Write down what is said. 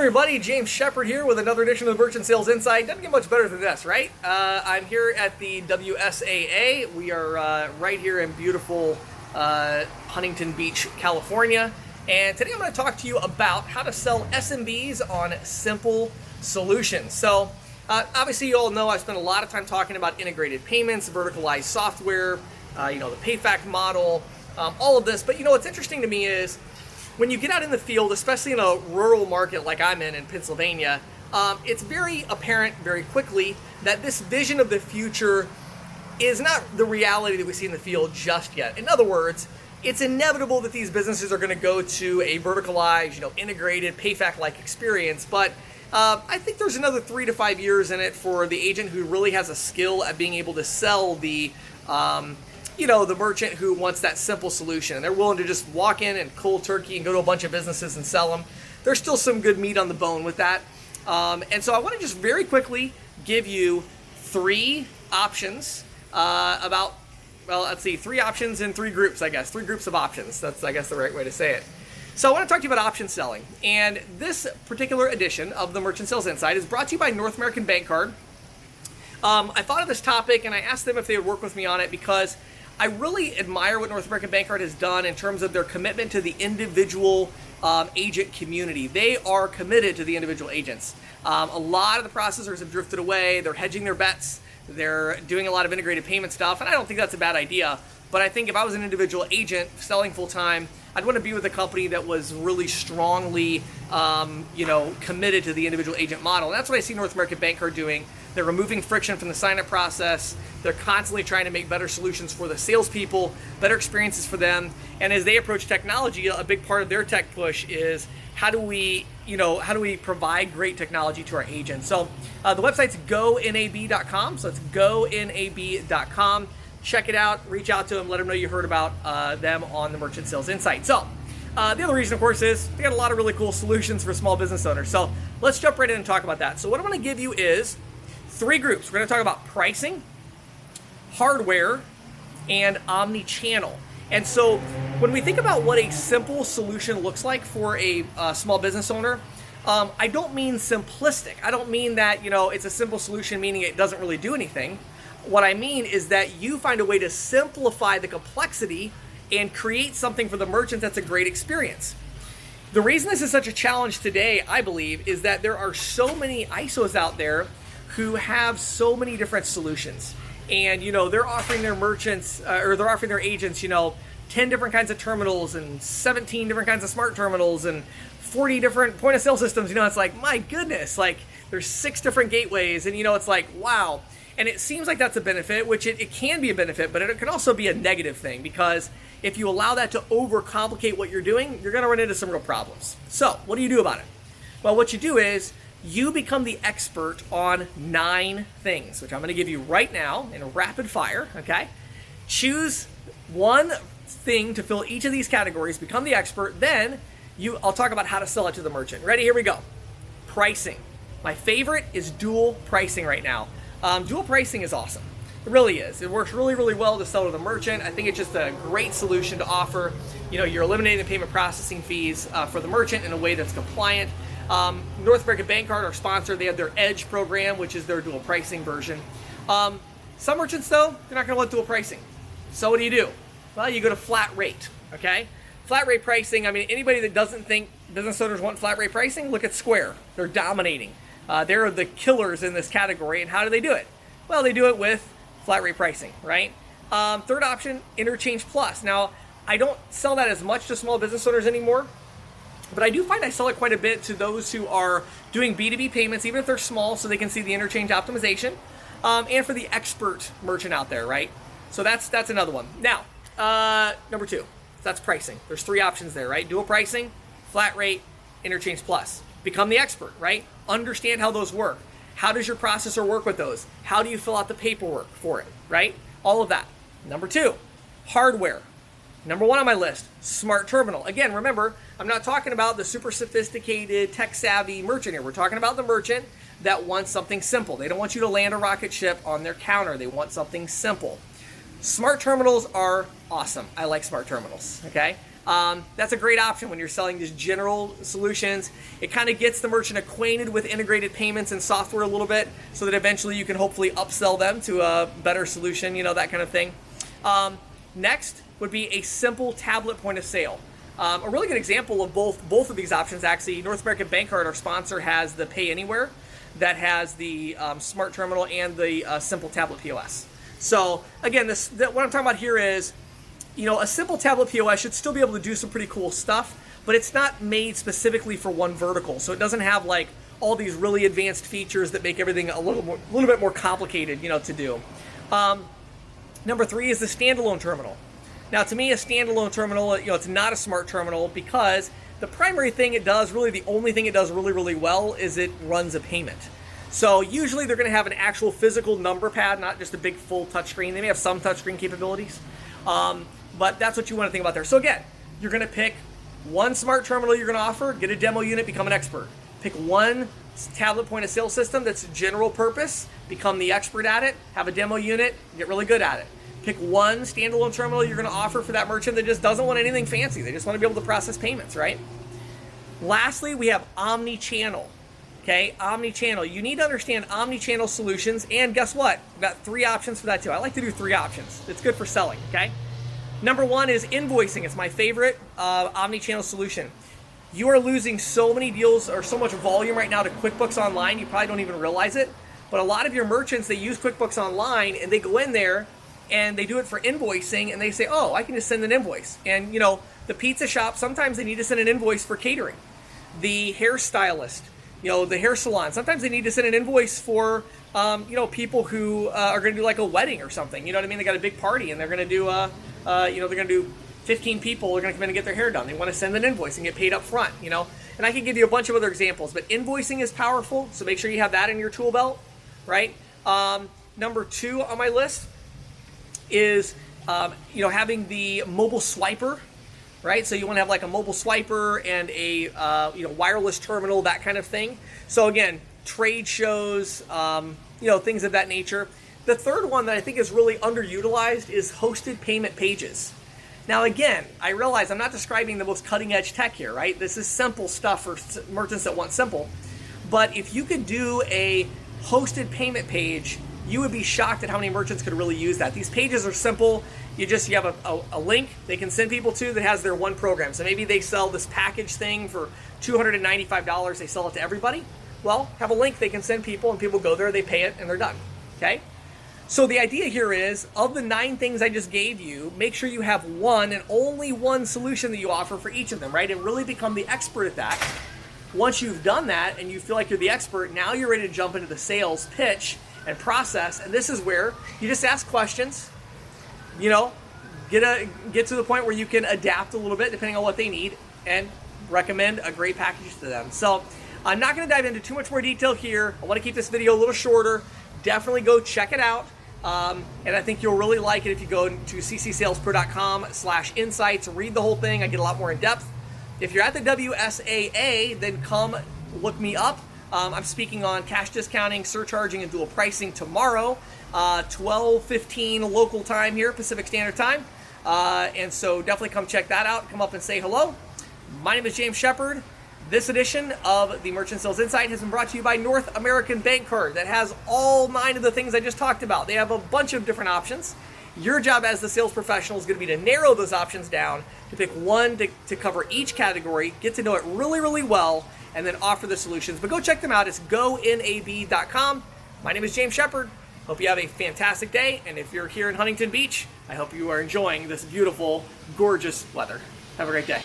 everybody, James Shepard here with another edition of the Merchant Sales Insight. Doesn't get much better than this, right? I'm here at the WSAA. We are right here in beautiful Huntington Beach, California. And today I'm going to talk to you about how to sell SMBs on simple solutions. So obviously you all know I spent a lot of time talking about integrated payments, verticalized software, the PayFac model, all of this. But what's interesting to me is when you get out in the field, especially in a rural market like I'm in Pennsylvania, it's very apparent very quickly that this vision of the future is not the reality that we see in the field just yet. In other words, it's inevitable that these businesses are going to go to a verticalized, integrated, PayFac-like experience, but I think there's another 3 to 5 years in it for the agent who really has a skill at being able to sell the merchant who wants that simple solution, and they're willing to just walk in and cold turkey and go to a bunch of businesses and sell them. There's still some good meat on the bone with that. And so I want to just very quickly give you 3 options three options in 3 groups, I guess. 3 groups of options. That's, I guess, the right way to say it. So I want to talk to you about option selling. And this particular edition of the Merchant Sales Insight is brought to you by North American Bank Card. I thought of this topic and I asked them if they would work with me on it because I really admire what North American Bank Card has done in terms of their commitment to the individual agent community. They are committed to the individual agents. A lot of the processors have drifted away. They're hedging their bets. They're doing a lot of integrated payment stuff, and I don't think that's a bad idea. But I think if I was an individual agent selling full-time, I'd want to be with a company that was really strongly, committed to the individual agent model. And that's what I see North American Bank Card doing. They're removing friction from the sign-up process. They're constantly trying to make better solutions for the salespeople, better experiences for them. And as they approach technology, a big part of their tech push is how do we provide great technology to our agents? So the website's gonab.com. So it's gonab.com. Check it out, reach out to them, let them know you heard about them on the Merchant Sales Insight. So the other reason, of course, is they got a lot of really cool solutions for small business owners. So let's jump right in and talk about that. So what I'm going to give you is 3 groups. We're going to talk about pricing, hardware, and omni-channel. And so when we think about what a simple solution looks like for a small business owner, I don't mean simplistic. I don't mean that, it's a simple solution, meaning it doesn't really do anything. What I mean is that you find a way to simplify the complexity and create something for the merchant that's a great experience. The reason this is such a challenge today, I believe, is that there are so many ISOs out there who have so many different solutions. And, they're offering their merchants, they're offering their agents, 10 different kinds of terminals and 17 different kinds of smart terminals and 40 different point of sale systems. It's like, my goodness, like there's 6 different gateways and, it's like, wow. And it seems like that's a benefit, which it can be a benefit, but it can also be a negative thing because if you allow that to overcomplicate what you're doing, you're going to run into some real problems. So what do you do about it? Well, what you do is you become the expert on 9 things, which I'm going to give you right now in rapid fire, okay? Choose one thing to fill each of these categories, become the expert, then I'll talk about how to sell it to the merchant. Ready? Here we go. Pricing. My favorite is dual pricing right now. Dual pricing is awesome. It really is. It works really, really well to sell to the merchant. I think it's just a great solution to offer. You're eliminating the payment processing fees for the merchant in a way that's compliant. North American Bank Card, our sponsor, they have their Edge program, which is their dual pricing version. Some merchants, though, they're not going to want dual pricing. So what do? Well, you go to flat rate, okay? Flat rate pricing, anybody that doesn't think business owners want flat rate pricing, look at Square. They're dominating. They're the killers in this category. And how do they do it? Well, they do it with flat rate pricing, right? Third option, Interchange Plus. Now, I don't sell that as much to small business owners anymore, but I do find I sell it quite a bit to those who are doing B2B payments, even if they're small, so they can see the interchange optimization, and for the expert merchant out there, right? So that's another one. Now, number 2, that's pricing. There's 3 options there, right? Dual pricing, flat rate, Interchange Plus. Become the expert, right? Understand how those work. How does your processor work with those? How do you fill out the paperwork for it, right? All of that. Number 2, hardware. Number 1 on my list, smart terminal. Again, remember, I'm not talking about the super sophisticated, tech-savvy merchant here. We're talking about the merchant that wants something simple. They don't want you to land a rocket ship on their counter. They want something simple. Smart terminals are awesome. I like smart terminals, okay? That's a great option when you're selling just general solutions. It kind of gets the merchant acquainted with integrated payments and software a little bit so that eventually you can hopefully upsell them to a better solution, that kind of thing. Next would be a simple tablet point of sale. A really good example of both of these options, actually, North American Bank Card, our sponsor, has the Pay Anywhere that has the smart terminal and the simple tablet POS. So again, what I'm talking about here is, a simple tablet POS should still be able to do some pretty cool stuff, but it's not made specifically for one vertical. So it doesn't have like all these really advanced features that make everything a little bit more complicated, to do. Number 3 is the standalone terminal. Now, to me, a standalone terminal, it's not a smart terminal because the primary thing it does, really the only thing it does really, really well is it runs a payment. So usually they're going to have an actual physical number pad, not just a big full touchscreen. They may have some touchscreen capabilities, but that's what you want to think about there. So again, you're going to pick one smart terminal you're going to offer, get a demo unit, become an expert. Pick one tablet point of sale system that's general purpose, become the expert at it, have a demo unit, get really good at it. Pick one standalone terminal you're going to offer for that merchant that just doesn't want anything fancy. They just want to be able to process payments, right? Lastly, we have omni-channel. Okay, omni-channel. You need to understand omni-channel solutions, and guess what? We've got 3 options for that too. I like to do 3 options. It's good for selling, okay? Number 1 is invoicing. It's my favorite omni-channel solution. You are losing so many deals or so much volume right now to QuickBooks Online, you probably don't even realize it. But a lot of your merchants, they use QuickBooks Online and they go in there and they do it for invoicing and they say, oh, I can just send an invoice. And the pizza shop, sometimes they need to send an invoice for catering. The hairstylist, the hair salon, sometimes they need to send an invoice for, people who are going to do like a wedding or something. You know what I mean? They got a big party and they're going to do, they're going to do 15 people are going to come in and get their hair done. They want to send an invoice and get paid up front, And I can give you a bunch of other examples, but invoicing is powerful, so make sure you have that in your tool belt, right? Number 2 on my list is, having the mobile swiper, right? So you want to have like a mobile swiper and a, wireless terminal, that kind of thing. So again, trade shows, things of that nature. The third one that I think is really underutilized is hosted payment pages. Now again, I realize I'm not describing the most cutting edge tech here, right? This is simple stuff for merchants that want simple. But if you could do a hosted payment page, you would be shocked at how many merchants could really use that. These pages are simple. You have a link they can send people to that has their one program. So maybe they sell this package thing for $295. They sell it to everybody. Well, have a link they can send people and people go there, they pay it, and they're done, okay? So the idea here is, of the 9 things I just gave you, make sure you have one and only one solution that you offer for each of them, right? And really become the expert at that. Once you've done that and you feel like you're the expert, now you're ready to jump into the sales pitch and process. And this is where you just ask questions, get to the point where you can adapt a little bit depending on what they need and recommend a great package to them. So I'm not going to dive into too much more detail here. I want to keep this video a little shorter. Definitely go check it out. And I think you'll really like it if you go to ccsalespro.com/insights, read the whole thing. I get a lot more in depth. If you're at the WSAA, then come look me up. I'm speaking on cash discounting, surcharging, and dual pricing tomorrow, 12:15 local time here, Pacific Standard Time. And so definitely come check that out. Come up and say hello. My name is James Shepard. This edition of the Merchant Sales Insight has been brought to you by North American Bank Card that has all 9 of the things I just talked about. They have a bunch of different options. Your job as the sales professional is going to be to narrow those options down, to pick one to cover each category, get to know it really, really well, and then offer the solutions. But go check them out. It's gonab.com. My name is James Shepard. Hope you have a fantastic day. And if you're here in Huntington Beach, I hope you are enjoying this beautiful, gorgeous weather. Have a great day.